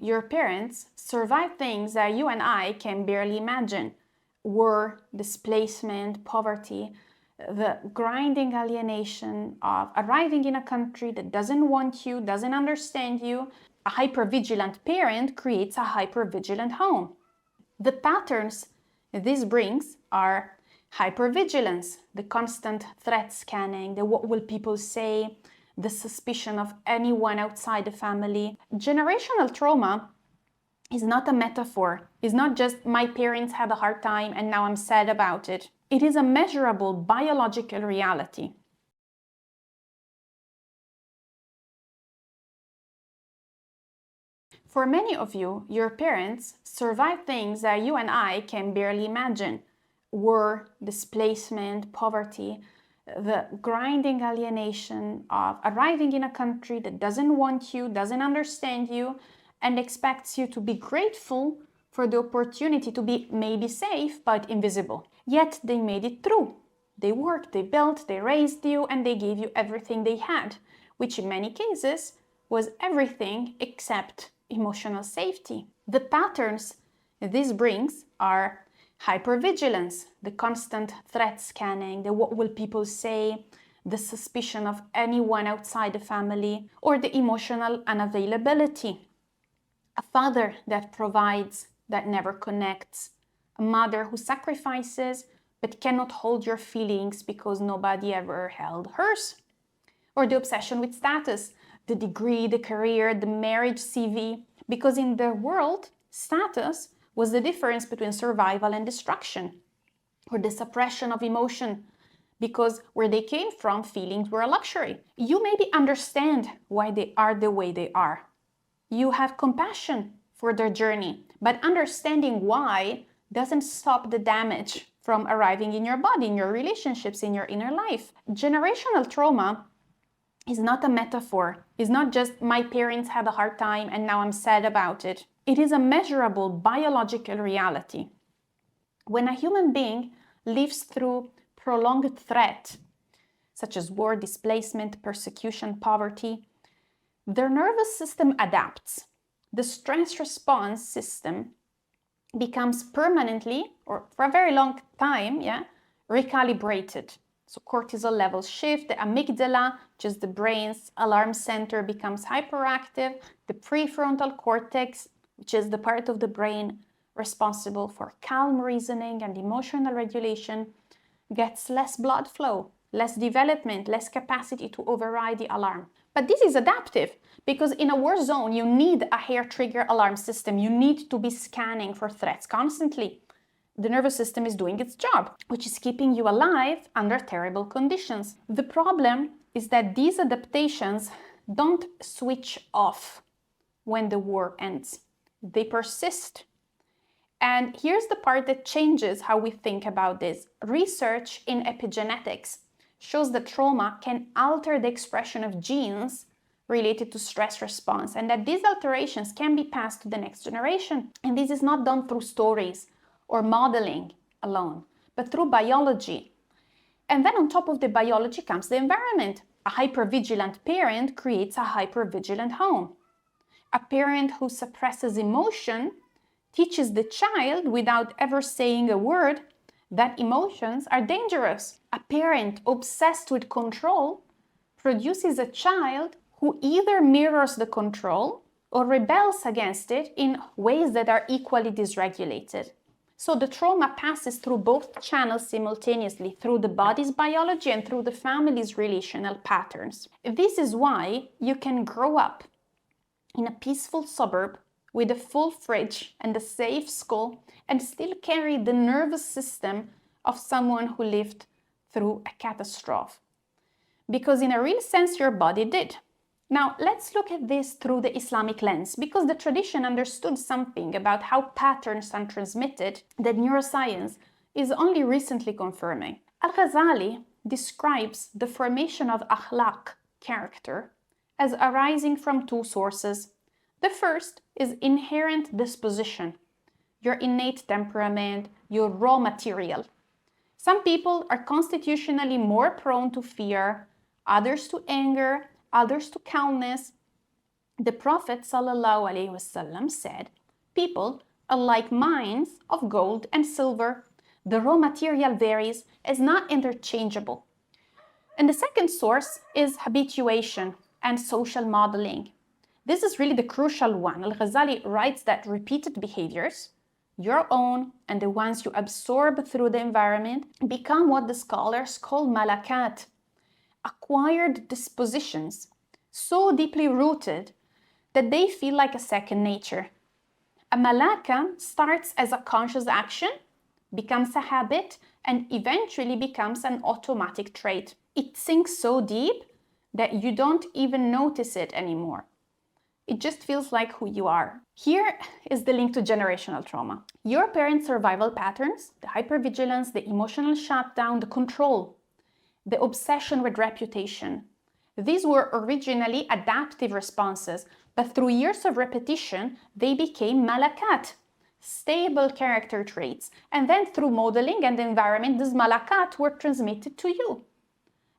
your parents survived things that you and I can barely imagine. War, displacement, poverty, the grinding alienation of arriving in a country that doesn't want you, doesn't understand you. A hypervigilant parent creates a hypervigilant home. The patterns this brings are hypervigilance, the constant threat scanning, the what will people say, the suspicion of anyone outside the family. Generational trauma is not a metaphor. It's not just my parents had a hard time and now I'm sad about it. It is a measurable biological reality. For many of you, your parents survived things that you and I can barely imagine. War, displacement, poverty, the grinding alienation of arriving in a country that doesn't want you, doesn't understand you, and expects you to be grateful for the opportunity to be maybe safe but invisible. Yet they made it through. They worked, they built, they raised you, and they gave you everything they had, which in many cases was everything except emotional safety. The patterns this brings are hypervigilance, the constant threat scanning, the what will people say, the suspicion of anyone outside the family, or the emotional unavailability. A father that provides, that never connects. A mother who sacrifices but cannot hold your feelings because nobody ever held hers. Or the obsession with status, the degree, the career, the marriage CV, because in their world, status was the difference between survival and destruction. Or the suppression of emotion, because where they came from, feelings were a luxury. You maybe understand why they are the way they are. You have compassion for their journey, but understanding why doesn't stop the damage from arriving in your body, in your relationships, in your inner life. Generational trauma is not a metaphor. It's not just my parents had a hard time and now I'm sad about it. It is a measurable biological reality. When a human being lives through prolonged threat, such as war, displacement, persecution, poverty, their nervous system adapts. The stress response system becomes permanently, or for a very long time, recalibrated. So cortisol levels shift, the amygdala, which is the brain's alarm center, becomes hyperactive. The prefrontal cortex, which is the part of the brain responsible for calm reasoning and emotional regulation, gets less blood flow, less development, less capacity to override the alarm. But this is adaptive because in a war zone, you need a hair trigger alarm system. You need to be scanning for threats constantly. The nervous system is doing its job, which is keeping you alive under terrible conditions. The problem is that these adaptations don't switch off when the war ends. They persist. And here's the part that changes how we think about this. Research in epigenetics shows that trauma can alter the expression of genes related to stress response, and that these alterations can be passed to the next generation. And this is not done through stories or modeling alone, but through biology. And then on top of the biology comes the environment. A hypervigilant parent creates a hypervigilant home. A parent who suppresses emotion teaches the child, without ever saying a word, that emotions are dangerous. A parent obsessed with control produces a child who either mirrors the control or rebels against it in ways that are equally dysregulated. So the trauma passes through both channels simultaneously, through the body's biology and through the family's relational patterns. This is why you can grow up in a peaceful suburb with a full fridge and a safe school and still carry the nervous system of someone who lived through a catastrophe. Because in a real sense, your body did. Now, let's look at this through the Islamic lens, because the tradition understood something about how patterns are transmitted that neuroscience is only recently confirming. Al-Ghazali describes the formation of akhlaq, character, as arising from two sources. The first is inherent disposition, your innate temperament, your raw material. Some people are constitutionally more prone to fear, others to anger, others to calmness. The Prophet ﷺ said, people are like mines of gold and silver. The raw material varies, is not interchangeable. And the second source is habituation and social modeling. This is really the crucial one. Al-Ghazali writes that repeated behaviors, your own and the ones you absorb through the environment, become what the scholars call malakat, acquired dispositions, so deeply rooted that they feel like a second nature. A malaka starts as a conscious action, becomes a habit, and eventually becomes an automatic trait. It sinks so deep that you don't even notice it anymore. It just feels like who you are. Here is the link to generational trauma. Your parents' survival patterns, the hypervigilance, the emotional shutdown, the control, the obsession with reputation. These were originally adaptive responses, but through years of repetition, they became malakat, stable character traits. And then through modeling and environment, these malakat were transmitted to you.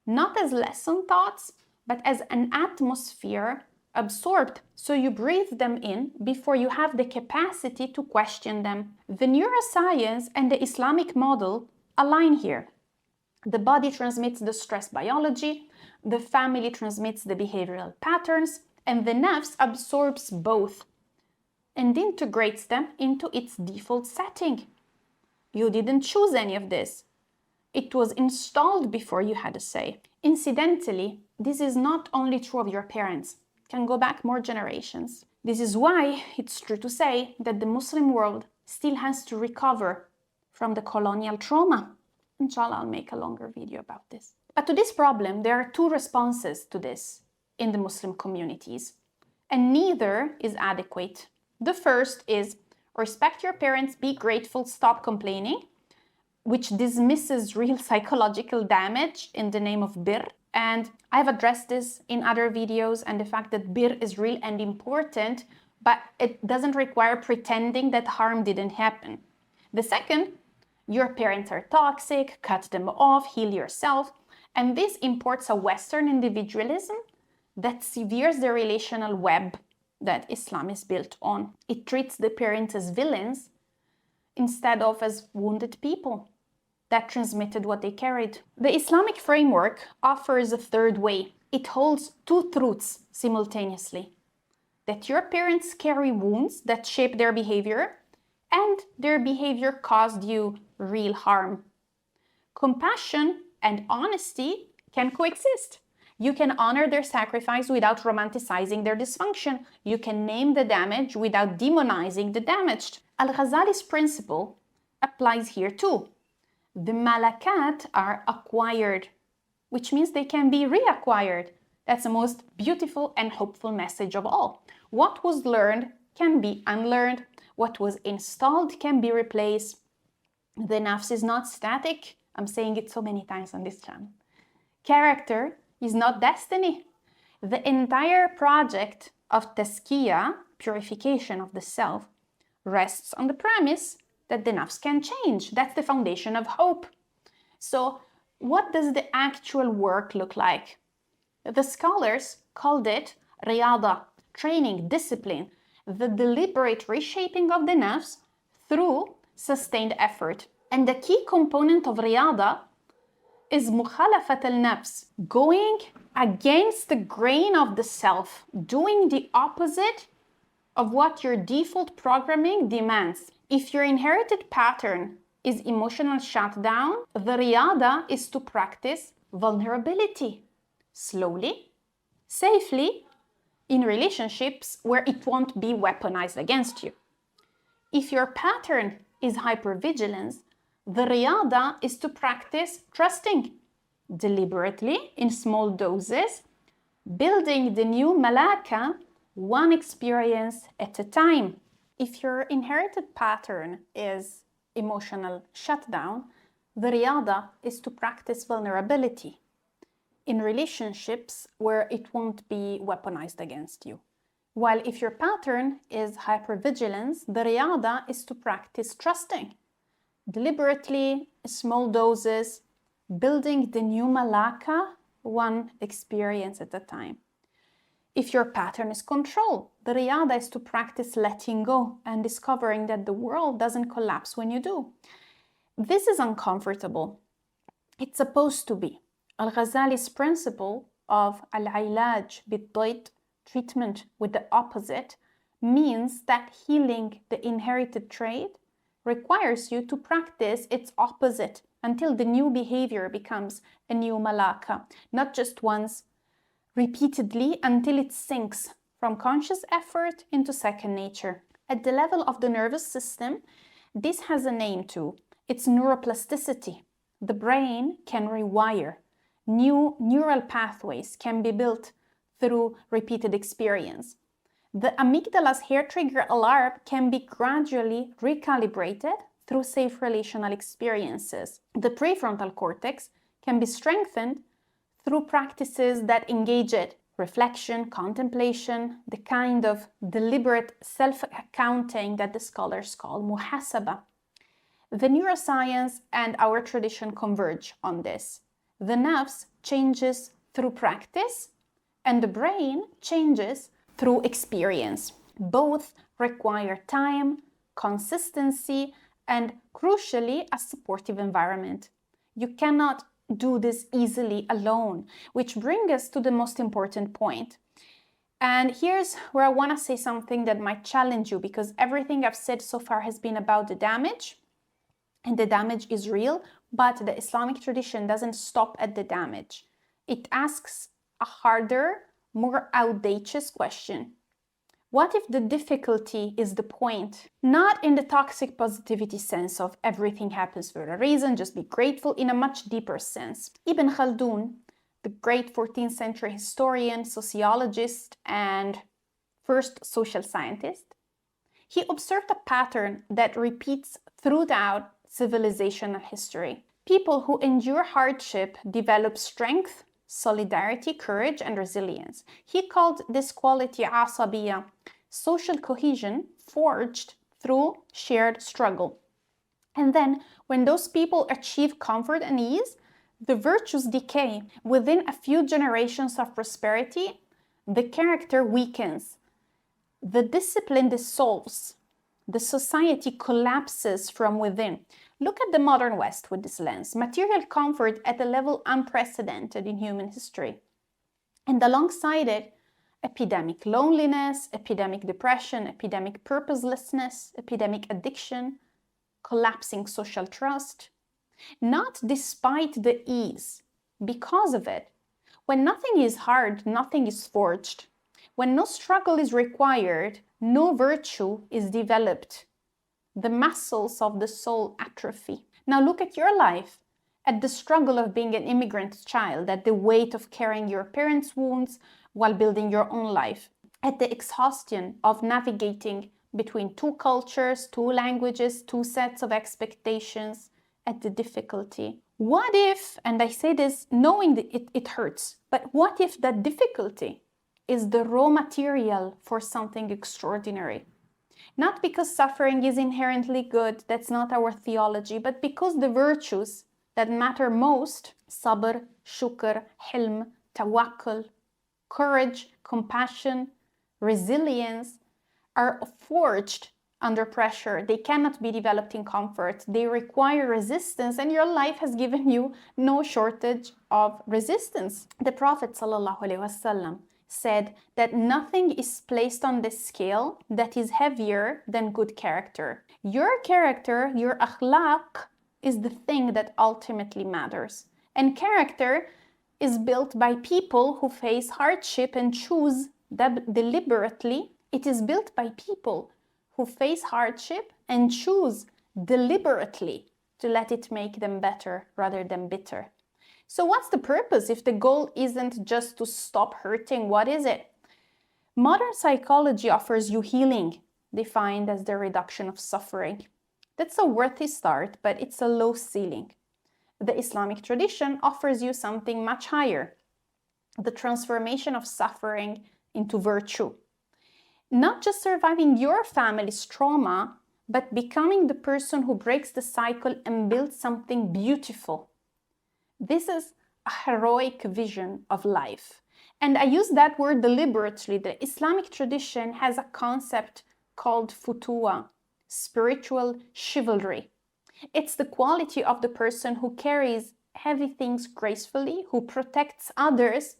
Not as lesson thoughts, but as an atmosphere absorbed, so you breathe them in before you have the capacity to question them. The neuroscience and the Islamic model align here. The body transmits the stress biology, the family transmits the behavioral patterns, and the nafs absorbs both and integrates them into its default setting. You didn't choose any of this. It was installed before you had a say. Incidentally, this is not only true of your parents. It can go back more generations. This is why it's true to say that the Muslim world still has to recover from the colonial trauma. Inshallah, I'll make a longer video about this. But to this problem, there are two responses to this in the Muslim communities, and neither is adequate. The first is respect your parents, be grateful, stop complaining, which dismisses real psychological damage in the name of bir. And I've addressed this in other videos, and the fact that bir is real and important, but it doesn't require pretending that harm didn't happen. The second, your parents are toxic, cut them off, heal yourself. And this imports a Western individualism that severs the relational web that Islam is built on. It treats the parents as villains instead of as wounded people that transmitted what they carried. The Islamic framework offers a third way. It holds two truths simultaneously: that your parents carry wounds that shape their behavior, and their behavior caused you real harm. Compassion and honesty can coexist. You can honor their sacrifice without romanticizing their dysfunction. You can name the damage without demonizing the damaged. Al-Ghazali's principle applies here too. The malakat are acquired, which means they can be reacquired. That's the most beautiful and hopeful message of all. What was learned can be unlearned. What was installed can be replaced. The nafs is not static. I'm saying it so many times on this channel. Character is not destiny. The entire project of Tazkiyah, purification of the self, rests on the premise that the nafs can change. That's the foundation of hope. So what does the actual work look like? The scholars called it riyadah, training, discipline, the deliberate reshaping of the nafs through sustained effort. And the key component of riyadah is mukhalafat al-nafs, going against the grain of the self, doing the opposite of what your default programming demands. If your inherited pattern is emotional shutdown, the riyadah is to practice vulnerability slowly, safely, in relationships where it won't be weaponized against you. If your pattern is hypervigilance, the riyadah is to practice trusting deliberately in small doses, building the new malaka one experience at a time. If your inherited pattern is emotional shutdown, the riyadah is to practice vulnerability in relationships where it won't be weaponized against you. While if your pattern is hypervigilance, the riyadah is to practice trusting deliberately, small doses, building the new malaka one experience at a time. If your pattern is control, the riyadah is to practice letting go and discovering that the world doesn't collapse when you do. This is uncomfortable. It's supposed to be. Al-Ghazali's principle of al-ilaj bid-didd, treatment with the opposite, means that healing the inherited trait requires you to practice its opposite until the new behavior becomes a new malaka, not just once, repeatedly until it sinks from conscious effort into second nature. At the level of the nervous system, this has a name too. It's neuroplasticity. The brain can rewire. New neural pathways can be built through repeated experience. The amygdala's hair trigger alarm can be gradually recalibrated through safe relational experiences. The prefrontal cortex can be strengthened through practices that engage it, reflection, contemplation, the kind of deliberate self-accounting that the scholars call muhasaba. The neuroscience and our tradition converge on this. The nafs changes through practice, and the brain changes through experience. Both require time, consistency, and crucially, a supportive environment. You cannot do this easily alone, which brings us to the most important point. And here's where I want to say something that might challenge you, because everything I've said so far has been about the damage, and the damage is real, but the Islamic tradition doesn't stop at the damage. It asks a harder, more audacious question. What if the difficulty is the point? Not in the toxic positivity sense of everything happens for a reason, just be grateful, in a much deeper sense. Ibn Khaldun, the great 14th century historian, sociologist, and first social scientist, he observed a pattern that repeats throughout civilizational history. People who endure hardship develop strength, solidarity, courage, and resilience. He called this quality asabiyya, social cohesion forged through shared struggle. And then, when those people achieve comfort and ease, the virtues decay. Within a few generations of prosperity, the character weakens. The discipline dissolves. The society collapses from within. Look at the modern West with this lens. Material comfort at a level unprecedented in human history. And alongside it, epidemic loneliness, epidemic depression, epidemic purposelessness, epidemic addiction, collapsing social trust. Not despite the ease, because of it. When nothing is hard, nothing is forged. When no struggle is required, no virtue is developed. The muscles of the soul atrophy. Now look at your life, at the struggle of being an immigrant child, at the weight of carrying your parents' wounds while building your own life, at the exhaustion of navigating between two cultures, two languages, two sets of expectations, at the difficulty. What if, and I say this knowing that it hurts, but what if that difficulty is the raw material for something extraordinary? Not because suffering is inherently good, that's not our theology, but because the virtues that matter most, sabr, shukr, hilm, tawakkul, courage, compassion, resilience, are forged under pressure. They cannot be developed in comfort. They require resistance, and your life has given you no shortage of resistance. The Prophet ﷺ said that nothing is placed on the scale that is heavier than good character. Your character, your akhlaq, is the thing that ultimately matters. And character is built by people who face hardship and choose deliberately. It is built by people who face hardship and choose deliberately to let it make them better rather than bitter. So what's the purpose if the goal isn't just to stop hurting? What is it? Modern psychology offers you healing, defined as the reduction of suffering. That's a worthy start, but it's a low ceiling. The Islamic tradition offers you something much higher, the transformation of suffering into virtue. Not just surviving your family's trauma, but becoming the person who breaks the cycle and builds something beautiful. This is a heroic vision of life. And I use that word deliberately. The Islamic tradition has a concept called futuwwa, spiritual chivalry. It's the quality of the person who carries heavy things gracefully, who protects others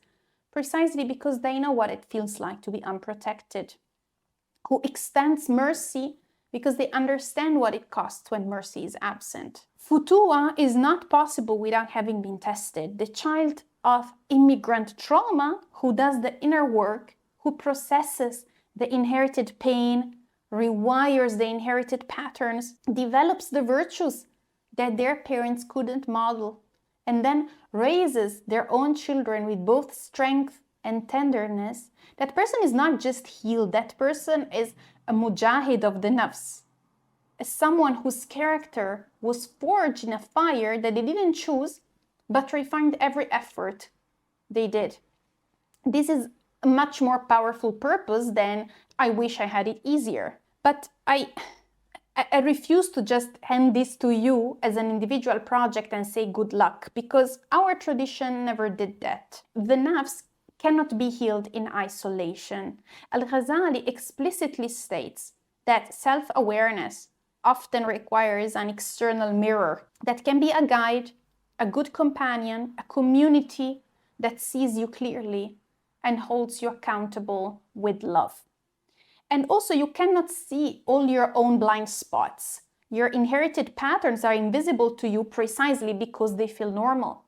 precisely because they know what it feels like to be unprotected, who extends mercy because they understand what it costs when mercy is absent. Futuwwa is not possible without having been tested. The child of immigrant trauma who does the inner work, who processes the inherited pain, rewires the inherited patterns, develops the virtues that their parents couldn't model, and then raises their own children with both strength and tenderness, that person is not just healed, that person is a mujahid of the nafs, as someone whose character was forged in a fire that they didn't choose, but refined every effort they did. This is a much more powerful purpose than I wish I had it easier. But I refuse to just hand this to you as an individual project and say good luck, because our tradition never did that. The nafs cannot be healed in isolation. Al-Ghazali explicitly states that self-awareness often requires an external mirror that can be a guide, a good companion, a community that sees you clearly and holds you accountable with love. And also, you cannot see all your own blind spots. Your inherited patterns are invisible to you precisely because they feel normal.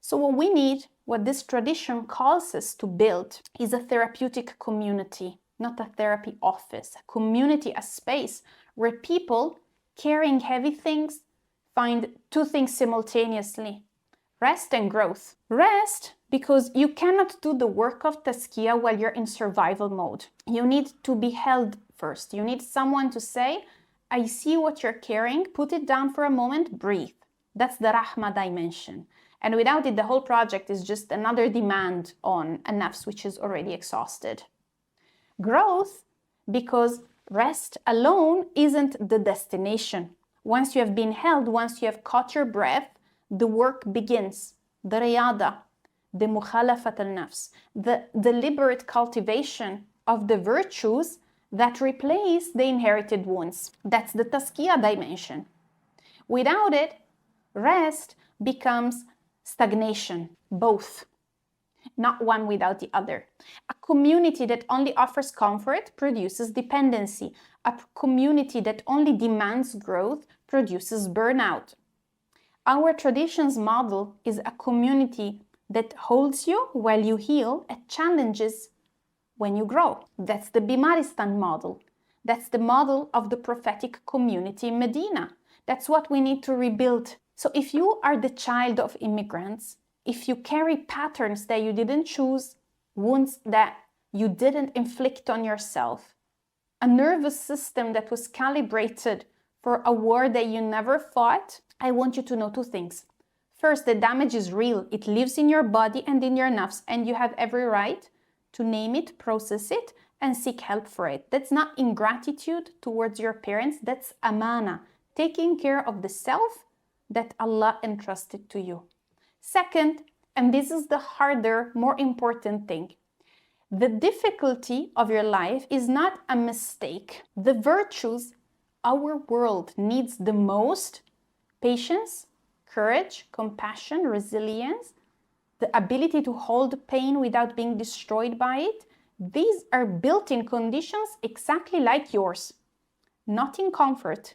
So what we need, what this tradition calls us to build, is a therapeutic community, not a therapy office. A community, a space where people carrying heavy things find two things simultaneously: rest and growth. Rest, because you cannot do the work of Tazkiyah while you're in survival mode. You need to be held first. You need someone to say, I see what you're carrying, put it down for a moment, breathe. That's the Rahma dimension. And without it, the whole project is just another demand on a nafs which is already exhausted. Growth, because rest alone isn't the destination. Once you have been held, once you have caught your breath, the work begins. The riyadah, the mukhalafat al-nafs, the deliberate cultivation of the virtues that replace the inherited wounds. That's the Tazkiyah dimension. Without it, rest becomes stagnation, both, not one without the other. A community that only offers comfort produces dependency. A community that only demands growth produces burnout. Our tradition's model is a community that holds you while you heal and challenges when you grow. That's the Bimaristan model. That's the model of the prophetic community in Medina. That's what we need to rebuild. So if you are the child of immigrants, if you carry patterns that you didn't choose, wounds that you didn't inflict on yourself, a nervous system that was calibrated for a war that you never fought, I want you to know two things. First, the damage is real. It lives in your body and in your nafs, and you have every right to name it, process it, and seek help for it. That's not ingratitude towards your parents. That's amana, taking care of the self that Allah entrusted to you. Second, and this is the harder, more important thing, the difficulty of your life is not a mistake. The virtues our world needs the most, patience, courage, compassion, resilience, the ability to hold pain without being destroyed by it, these are built-in conditions exactly like yours. Not in comfort,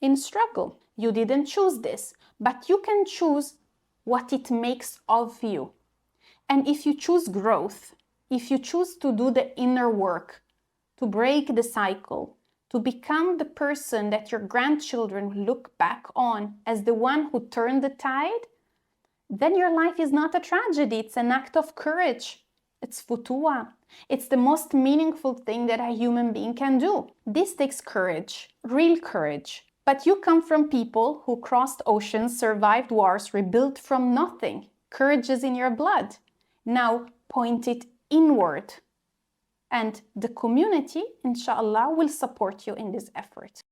in struggle. You didn't choose this, but you can choose what it makes of you. And if you choose growth, if you choose to do the inner work, to break the cycle, to become the person that your grandchildren look back on as the one who turned the tide, then your life is not a tragedy, it's an act of courage. It's futuwwa. It's the most meaningful thing that a human being can do. This takes courage, real courage. But you come from people who crossed oceans, survived wars, rebuilt from nothing. Courage is in your blood. Now point it inward. And the community, inshallah, will support you in this effort.